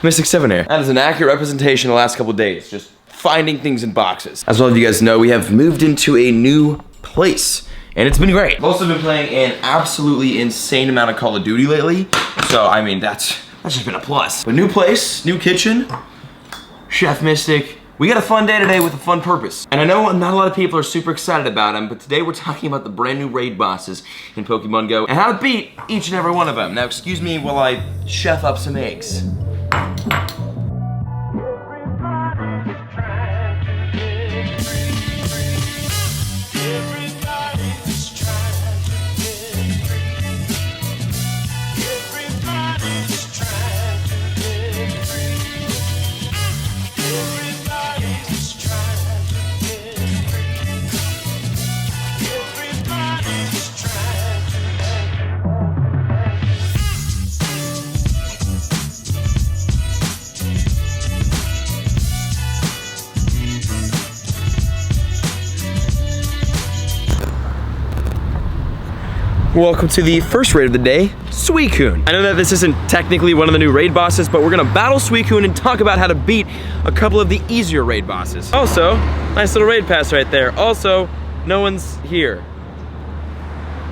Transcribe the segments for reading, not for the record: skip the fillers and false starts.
Mystic 7 here. That is an accurate representation of the last couple of days. Just finding things in boxes. As all of you guys know, we have moved into a new place, and it's been great. I've also been playing an absolutely insane amount of Call of Duty lately, so I mean, that's just been a plus. But new place, new kitchen, Chef Mystic. We got a fun day today with a fun purpose. And I know not a lot of people are super excited about them, but today we're talking about the brand new raid bosses in Pokemon Go and how to beat each and every one of them. Now excuse me while I chef up some eggs. Welcome to the first raid of the day, Suicune. I know that this isn't technically one of the new raid bosses, but we're gonna battle Suicune and talk about how to beat a couple of the easier raid bosses. Also, nice little raid pass right there. Also, no one's here.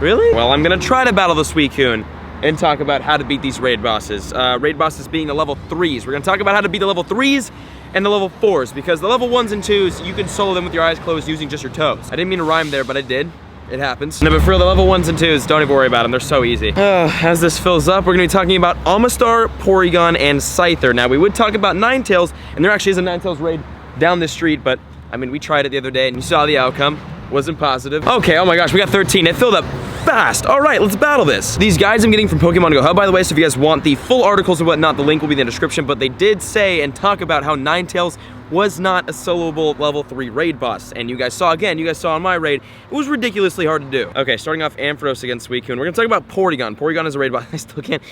Really? Well, I'm gonna try to battle the Suicune and talk about how to beat these raid bosses. Raid bosses being the level 3s. We're gonna talk about how to beat the level 3s and the level 4s, because the level 1s and 2s, you can solo them with your eyes closed using just your toes. I didn't mean to rhyme there, but I did. It happens. No, but for the level 1s and 2s, don't even worry about them. They're so easy. As this fills up, we're gonna be talking about Amistar, Porygon, and Scyther. Now, we would talk about Ninetales, and there actually is a Ninetales raid down this street, but I mean, we tried it the other day, and you saw the outcome. Wasn't positive. Okay, oh my gosh, we got 13. It filled up fast. All right, let's battle this. These guides I'm getting from Pokemon Go Hub, by the way, so if you guys want the full articles and whatnot, the link will be in the description, but they did say and talk about how Ninetales was not a soloable level 3 raid boss. And you guys saw on my raid, it was ridiculously hard to do. Okay, starting off Ampharos against Suicune. We're gonna talk about Porygon. Porygon is a raid boss. I still can't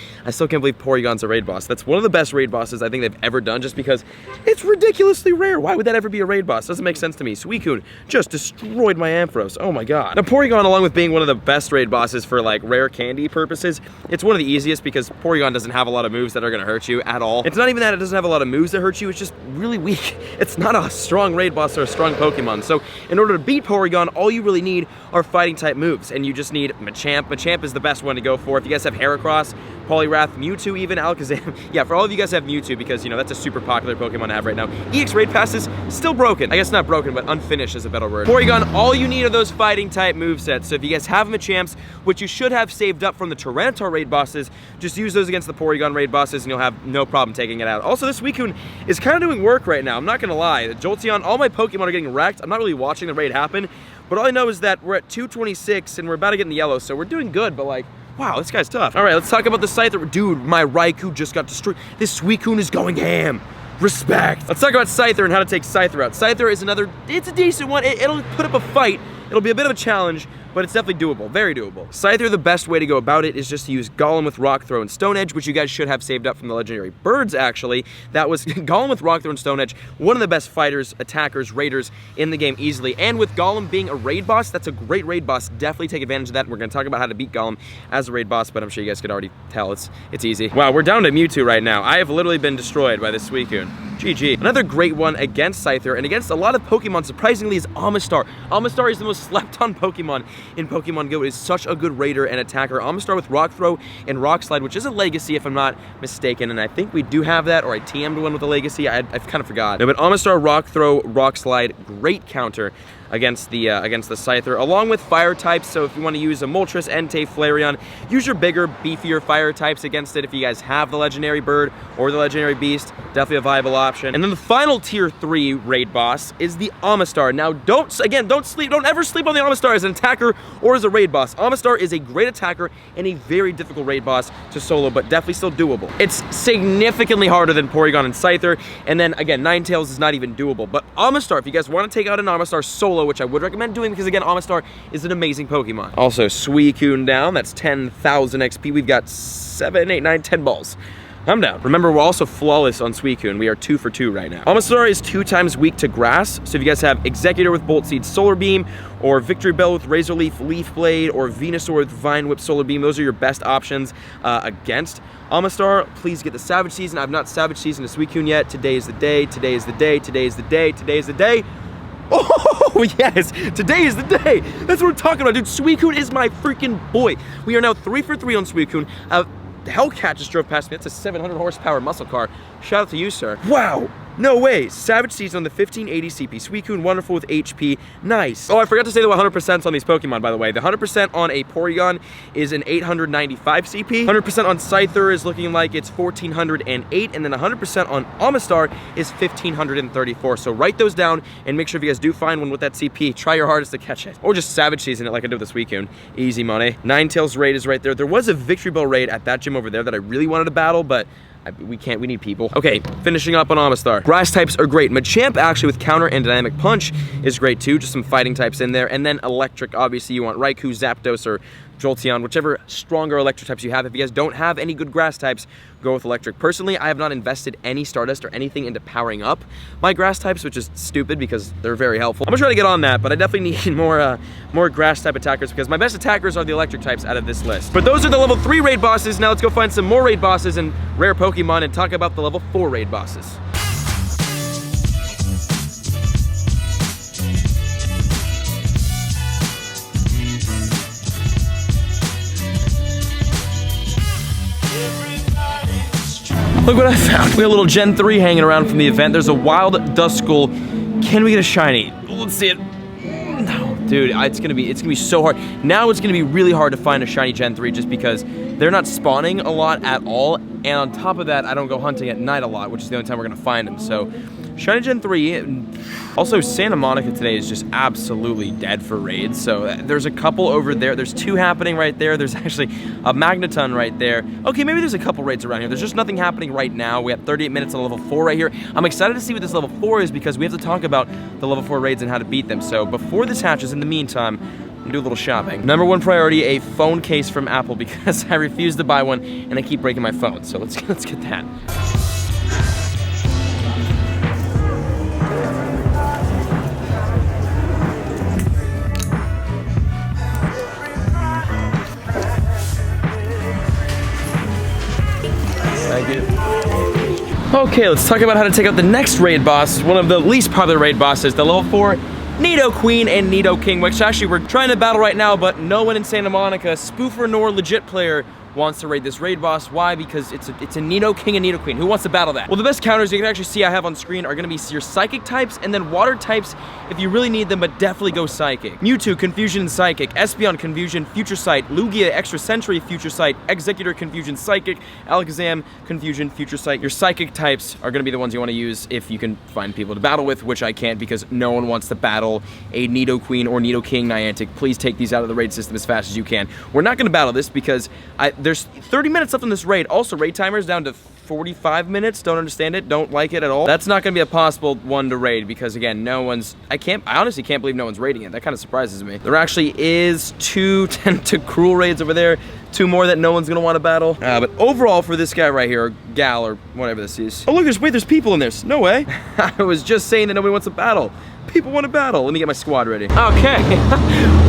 believe Porygon's a raid boss. That's one of the best raid bosses I think they've ever done, just because it's ridiculously rare. Why would that ever be a raid boss? Doesn't make sense to me. Suicune just destroyed my Ampharos. Oh my god. Now Porygon, along with being one of the best raid bosses for like rare candy purposes, it's one of the easiest because Porygon doesn't have a lot of moves that are gonna hurt you at all. It's not even that it doesn't have a lot of moves that hurt you, it's just really weak. It's not a strong raid boss or a strong Pokemon. So in order to beat Porygon, all you really need are fighting type moves, and you just need Machamp. Machamp is the best one to go for. If you guys have Heracross, Poliwrath, Mewtwo, even Alakazam. Yeah, for all of you guys have Mewtwo because, you know, that's a super popular Pokemon to have right now. EX raid pass is still broken. I guess not broken, but unfinished is a better word. Porygon, all you need are those fighting type movesets. So if you guys have Machamps, which you should have saved up from the Tyranitar raid bosses, just use those against the Porygon raid bosses and you'll have no problem taking it out. Also, this Suicune is kind of doing work right now. I'm not gonna lie. The Jolteon, all my Pokemon are getting wrecked. I'm not really watching the raid happen, but all I know is that we're at 226 and we're about to get in the yellow, so we're doing good, but like, wow, this guy's tough. All right, let's talk about the Scyther. Dude, my Raikou just got destroyed. This Suicune is going ham. Respect. Let's talk about Scyther and how to take Scyther out. Scyther is it's a decent one. It'll put up a fight. It'll be a bit of a challenge, but it's definitely doable, very doable. Scyther, the best way to go about it is just to use Golem with Rock Throw and Stone Edge, which you guys should have saved up from the legendary birds, actually. That was Golem with Rock Throw and Stone Edge, one of the best fighters, attackers, raiders in the game easily. And with Golem being a raid boss, that's a great raid boss. Definitely take advantage of that. We're gonna talk about how to beat Golem as a raid boss, but I'm sure you guys could already tell it's easy. Wow, we're down to Mewtwo right now. I have literally been destroyed by this Suicune. GG. Another great one against Scyther and against a lot of Pokemon, surprisingly, is Amistar. Amistar is the most slept on Pokemon in Pokemon Go. It is such a good raider and attacker. Amistar with Rock Throw and Rock Slide, which is a legacy if I'm not mistaken, and I think we do have that, or I TM'd one with a legacy. I've kind of forgot. No, but Amistar, Rock Throw, Rock Slide, great counter against the Scyther, along with fire types. So if you want to use a Moltres, Entei, Flareon, use your bigger, beefier fire types against it. If you guys have the legendary bird or the legendary beast, definitely a viable option. And then the final tier 3 raid boss is the Amistar. Now don't ever sleep on the Amistar as an attacker or as a raid boss. Amistar is a great attacker and a very difficult raid boss to solo, but definitely still doable. It's significantly harder than Porygon and Scyther, and then again, Ninetales is not even doable. But Amistar, if you guys want to take out an Amistar solo, which I would recommend doing because again, Amistar is an amazing Pokemon. Also, Suicune down, that's 10,000 XP. We've got 7, 8, 9, 10 balls. I'm down. Remember, we're also flawless on Suicune. We are 2 for 2 right now. Omastar is 2 times weak to grass. So if you guys have Executor with Bolt Seed Solar Beam, or Victory Bell with Razor Leaf Leaf Blade, or Venusaur with Vine Whip Solar Beam, those are your best options against Omastar. Please get the Savage Season. I've not Savage Season to Suicune yet. Today is the day. Today is the day. Today is the day. Today is the day. Oh, yes, today is the day. That's what we're talking about, dude. Suicune is my freaking boy. We are now 3 for 3 on Suicune. Hellcat just drove past me. That's a 700 horsepower muscle car. Shout out to you, sir. Wow. No way. Savage Season on the 1580 CP. Suicune, wonderful with HP. Nice. Oh, I forgot to say the 100% on these Pokemon, by the way. The 100% on a Porygon is an 895 CP. 100% on Scyther is looking like it's 1408. And then 100% on Omastar is 1534. So write those down and make sure if you guys do find one with that CP, try your hardest to catch it. Or just Savage Season it like I did with the Suicune. Easy money. Ninetales raid is right there. There was a Victory Bell raid at that gym over there that I really wanted to battle, but we need people. Okay, finishing up on Omastar. Grass types are great. Machamp actually with Counter and Dynamic Punch is great too. Just some fighting types in there. And then Electric, obviously you want Raikou, Zapdos, or Jolteon, whichever stronger electric types you have. If you guys don't have any good grass types, go with electric. Personally, I have not invested any Stardust or anything into powering up my grass types, which is stupid because they're very helpful. I'm gonna try to get on that, but I definitely need more grass type attackers because my best attackers are the electric types out of this list. But those are the level 3 raid bosses. Now let's go find some more raid bosses and rare Pokemon and talk about the level 4 raid bosses. Look what I found. We got a little Gen 3 hanging around from the event. There's a wild Duskull. Can we get a shiny? Let's see it. No, dude, it's gonna be so hard. Now it's gonna be really hard to find a shiny Gen 3 just because they're not spawning a lot at all. And on top of that, I don't go hunting at night a lot, which is the only time we're gonna find them. So shiny Gen 3. Also, Santa Monica today is just absolutely dead for raids. So there's a couple over there. There's 2 happening right there. There's actually a Magneton right there. Okay, maybe there's a couple raids around here. There's just nothing happening right now. We have 38 minutes on level 4 right here. I'm excited to see what this level 4 is because we have to talk about the level 4 raids and how to beat them. So before this hatches, in the meantime, do a little shopping. Number 1 priority, a phone case from Apple because I refuse to buy one and I keep breaking my phone. So let's get that. Okay, let's talk about how to take out the next raid boss, one of the least popular raid bosses, the level 4 Nidoqueen and Nidoking, which actually we're trying to battle right now, but no one in Santa Monica, spoofer nor legit player, wants to raid this raid boss. Why? Because it's a Nidoking and Nidoqueen. Who wants to battle that? Well, the best counters you can actually see I have on screen are going to be your Psychic types and then Water types if you really need them, but definitely go Psychic. Mewtwo, Confusion, Psychic. Espeon, Confusion, Future Sight. Lugia, Extra Sentry, Future Sight. Executor, Confusion, Psychic. Alakazam, Confusion, Future Sight. Your Psychic types are going to be the ones you want to use if you can find people to battle with, which I can't because no one wants to battle a Nidoqueen or Nidoking Niantic. Please take these out of the raid system as fast as you can. We're not going to battle this because there's 30 minutes left on this raid. Also, raid timer's down to 45 minutes. Don't understand it. Don't like it at all. That's not going to be a possible one to raid because, again, no one's... I honestly can't believe no one's raiding it. That kind of surprises me. There actually is 2 Tentacruel raids over there. 2 more that no one's going to want to battle. But overall, for this guy right here, or gal, or whatever this is... Oh, look, there's people in this. No way. I was just saying that nobody wants to battle. People want to battle. Let me get my squad ready. Okay,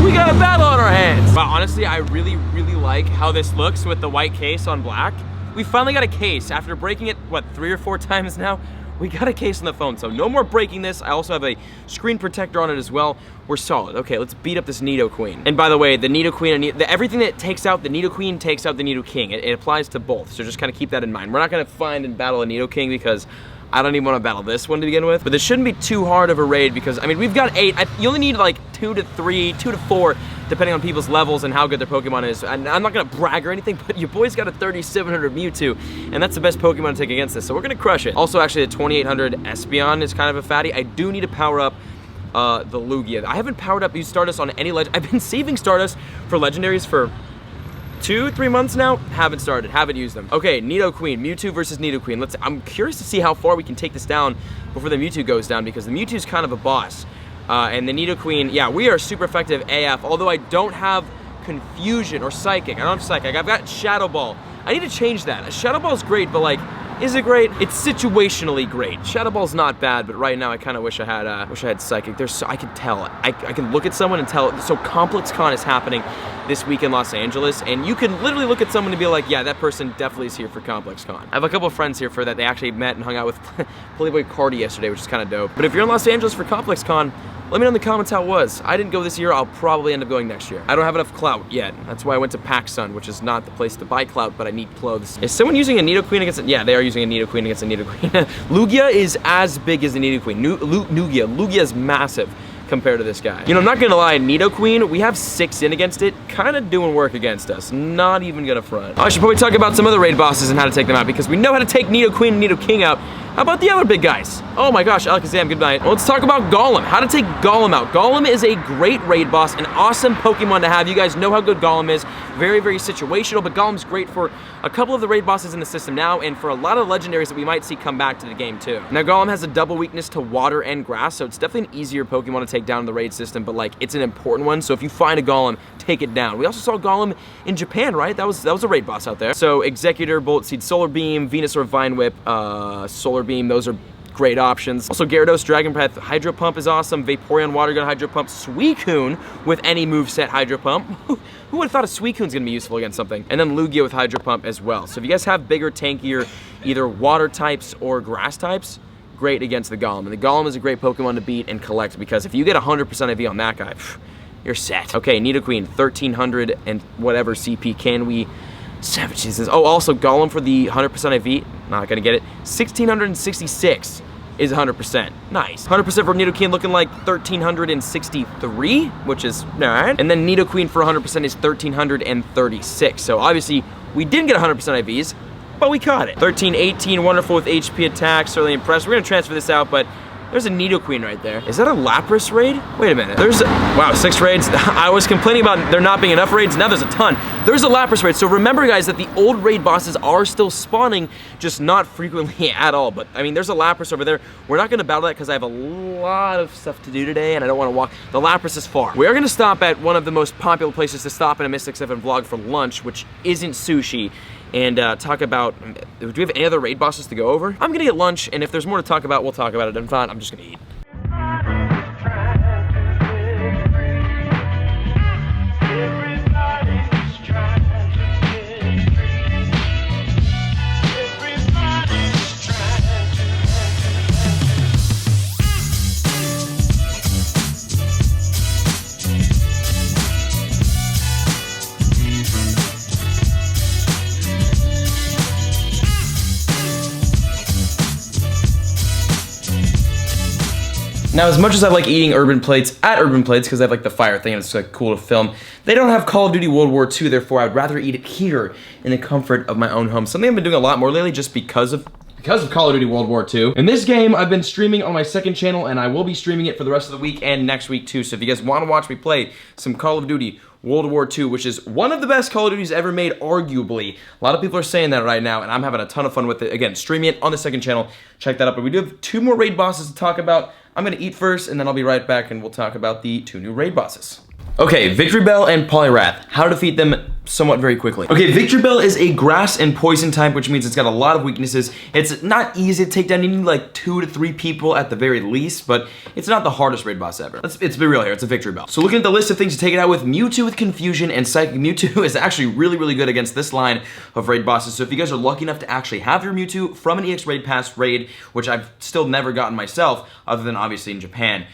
we got a battle on our hands. But honestly, I really like how this looks with the white case on black. We finally got a case after breaking it, what, 3 or 4 times now? We got a case on the phone, so no more breaking this. I also have a screen protector on it as well. We're solid. Okay, let's beat up this Nidoqueen. And by the way, the Nidoqueen, and everything that takes out the Nidoqueen takes out the Nidoking. It applies to both, so just kind of keep that in mind. We're not going to find and battle a Nidoking because I don't even want to battle this one to begin with. But this shouldn't be too hard of a raid because, I mean, we've got 8. You only need like 2 to 3, 2 to 4, depending on people's levels and how good their Pokemon is. And I'm not going to brag or anything, but your boy's got a 3700 Mewtwo, and that's the best Pokemon to take against this. So we're going to crush it. Also, actually, the 2800 Espeon is kind of a fatty. I do need to power up the Lugia. I haven't powered up Stardust on any legend. I've been saving Stardust for legendaries for 2-3 months now. Haven't started, haven't used them. Okay, Nidoqueen, Mewtwo versus Nidoqueen. I'm curious to see how far we can take this down before the Mewtwo goes down because the Mewtwo's kind of a boss. And the Nidoqueen, yeah, we are super effective AF, although I don't have Confusion or Psychic. I don't have Psychic. I've got Shadow Ball. I need to change that. A Shadow Ball's great, but like, is it great? It's situationally great. Shadow Ball's not bad, but right now I kind of wish I had Psychic. I can tell. I can look at someone and tell. So Complex Con is happening this week in Los Angeles, and you can literally look at someone and be like, yeah, that person definitely is here for Complex Con. I have a couple of friends here for that. They actually met and hung out with Playboy Cardi yesterday, which is kind of dope. But if you're in Los Angeles for Complex Con, let me know in the comments how it was. I didn't go this year. I'll probably end up going next year. I don't have enough clout yet. That's why I went to PacSun, which is not the place to buy clout, but I need clothes. Is someone using a Nidoqueen against a... Yeah, they are using a Nidoqueen against a Nidoqueen. Lugia is as big as the Nidoqueen. Lugia is massive compared to this guy. You know, I'm not gonna lie, Nidoqueen, we have 6 in against it, kind of doing work against us. Not even gonna front. I should probably talk about some other raid bosses and how to take them out, because we know how to take Nidoqueen and Nidoking out. How about the other big guys? Oh my gosh, Alakazam, good night. Well, let's talk about Golem. How to take Golem out. Golem is a great raid boss, an awesome Pokemon to have. You guys know how good Golem is. Very, very situational, but Golem's great for a couple of the raid bosses in the system now, and for a lot of legendaries that we might see come back to the game too. Now, Golem has a double weakness to water and grass, so it's definitely an easier Pokemon to take down in the raid system, but like, it's an important one, so if you find a Golem, take it down. We also saw Golem in Japan, right? That was a raid boss out there. So Executor, Bullet Seed, Solar Beam, Venusaur, Vine Whip, Solar Beam, those are great options. Also Gyarados, Dragon Breath, Hydro Pump is awesome. Vaporeon, Water Gun, Hydro Pump, Suicune with any moveset Hydro Pump. Who would have thought a Suicune's gonna be useful against something? And then Lugia with Hydro Pump as well. So if you guys have bigger, tankier, either water types or grass types, great against the Golem. And the Golem is a great Pokemon to beat and collect, because if you get 100% IV on that guy, you're set. Okay, Nidoqueen, 1300 and whatever CP. Can we savage this? Oh, also Golem for the 100% IV, not gonna get it. 1666 is 100%. Nice. 100% for Nidoqueen looking like 1363, which is alright. And then Nidoqueen for 100% is 1336. So obviously we didn't get 100% IVs, but we caught it. 1318, wonderful with HP attack, certainly impressed. We're gonna transfer this out, but there's a Nidoqueen right there. Is that a Lapras raid? Wait a minute. Wow, 6 raids. I was complaining about there not being enough raids. Now there's a ton. There's a Lapras raid. So remember, guys, that the old raid bosses are still spawning, just not frequently at all. But, I mean, there's a Lapras over there. We're not going to battle that because I have a lot of stuff to do today, and I don't want to walk. The Lapras is far. We're going to stop at one of the most popular places to stop in a Mystic 7 vlog for lunch, which isn't sushi. And talk about, do we have any other raid bosses to go over? I'm gonna get lunch, and if there's more to talk about, we'll talk about it. If not, I'm just gonna eat. Now, as much as I like eating Urban Plates at Urban Plates, because I have like the fire thing and it's like cool to film, they don't have Call of Duty World War II, therefore I'd rather eat it here in the comfort of my own home. Something I've been doing a lot more lately just because of Call of Duty World War II. In this game, I've been streaming on my second channel, and I will be streaming it for the rest of the week and next week too. So if you guys want to watch me play some Call of Duty World War II, which is one of the best Call of Duties ever made, arguably. A lot of people are saying that right now, and I'm having a ton of fun with it. Again, streaming it on the second channel. Check that out. But we do have 2 more raid bosses to talk about. I'm gonna eat first, and then I'll be right back, and we'll talk about the 2 new raid bosses. Okay, Victory Bell and Poliwrath. How to defeat them somewhat very quickly. Okay, Victory Bell is a grass and poison type, which means it's got a lot of weaknesses. It's not easy to take down. You need like 2 to 3 people at the very least, but it's not the hardest raid boss ever. Let's be real here, it's a Victory Bell. So looking at the list of things to take it out with, Mewtwo with Confusion and Psychic. Mewtwo is actually really, really good against this line of raid bosses. So if you guys are lucky enough to actually have your Mewtwo from an EX Raid Pass raid, which I've still never gotten myself, other than obviously in Japan,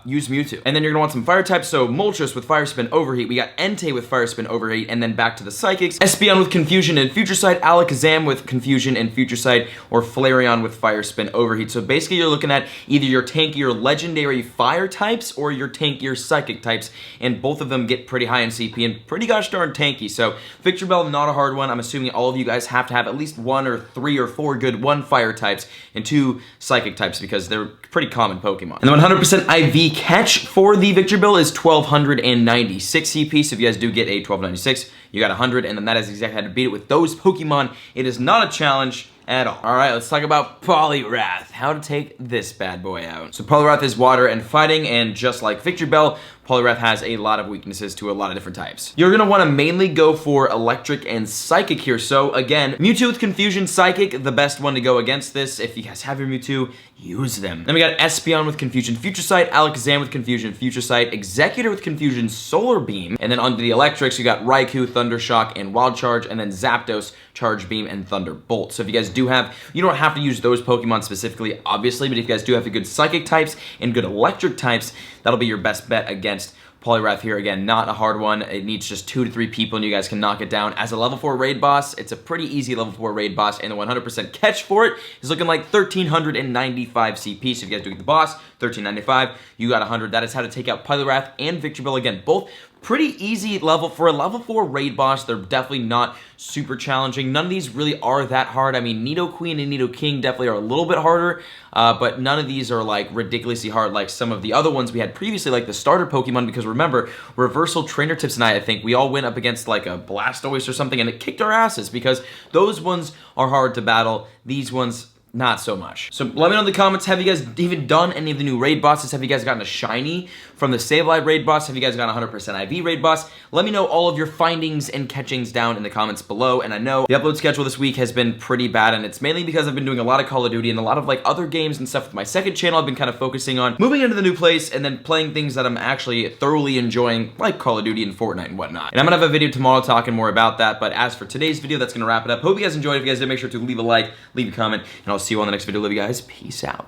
use Mewtwo. And then you're gonna want some fire types, so Moltres with Fire Spin Overheat, we got Entei with Fire Spin Overheat, and then back to the Psychics, Espeon with Confusion and Future Sight, Alakazam with Confusion and Future Sight, or Flareon with Fire Spin Overheat. So basically you're looking at either your tankier legendary fire types or your tankier psychic types, and both of them get pretty high in CP and pretty gosh darn tanky. So Victory Bell, not a hard one. I'm assuming all of you guys have to have at least 1 or 3 or 4 good 1 fire types and 2 psychic types because they're pretty common Pokemon. And the 100% IV catch for the Victory Bell is 1296 CP, so if you guys do get a 1296, you got 100, and then that is exactly how to beat it with those Pokemon. It is not a challenge at all. Alright, let's talk about Poliwrath. How to take this bad boy out. So Poliwrath is water and fighting, and just like Victory Bell, Poliwrath has a lot of weaknesses to a lot of different types. You're gonna wanna mainly go for Electric and Psychic here. So again, Mewtwo with Confusion, Psychic, the best one to go against this. If you guys have your Mewtwo, use them. Then we got Espeon with Confusion, Future Sight, Alakazam with Confusion, Future Sight, Executor with Confusion, Solar Beam, and then onto the Electrics, you got Raikou, Thunder Shock, and Wild Charge, and then Zapdos, Charge Beam, and Thunderbolt. So if you guys do have, you don't have to use those Pokemon specifically, obviously, but if you guys do have the good Psychic types and good Electric types, that'll be your best bet against Poliwrath here. Again, not a hard one. It needs just 2 to 3 people and you guys can knock it down. As a level 4 raid boss, it's a pretty easy level 4 raid boss, and the 100% catch for it is looking like 1,395 CP. So if you guys do get the boss, 1,395, you got 100. That is how to take out Poliwrath and Victreebel. Again, both pretty easy level for a level 4 raid boss. They're definitely not super challenging. None of these really are that hard. I mean, Nidoqueen and Nidoking definitely are a little bit harder, but none of these are like ridiculously hard like some of the other ones we had previously, like the starter Pokemon, because remember, Reversal, Trainer Tips, and I think we all went up against like a Blastoise or something and it kicked our asses because those ones are hard to battle. These ones, not so much. So let me know in the comments, have you guys even done any of the new raid bosses? Have you guys gotten a shiny from the Sableye raid boss? Have you guys gotten a 100% IV raid boss? Let me know all of your findings and catchings down in the comments below. And I know the upload schedule this week has been pretty bad, and it's mainly because I've been doing a lot of Call of Duty and a lot of like other games and stuff with my second channel. I've been kind of focusing on moving into the new place and then playing things that I'm actually thoroughly enjoying, like Call of Duty and Fortnite and whatnot. And I'm gonna have a video tomorrow talking more about that, but as for today's video, that's gonna wrap it up. Hope you guys enjoyed. If you guys did, make sure to leave a like, leave a comment, and I'll see you on the next video. Love you guys. Peace out.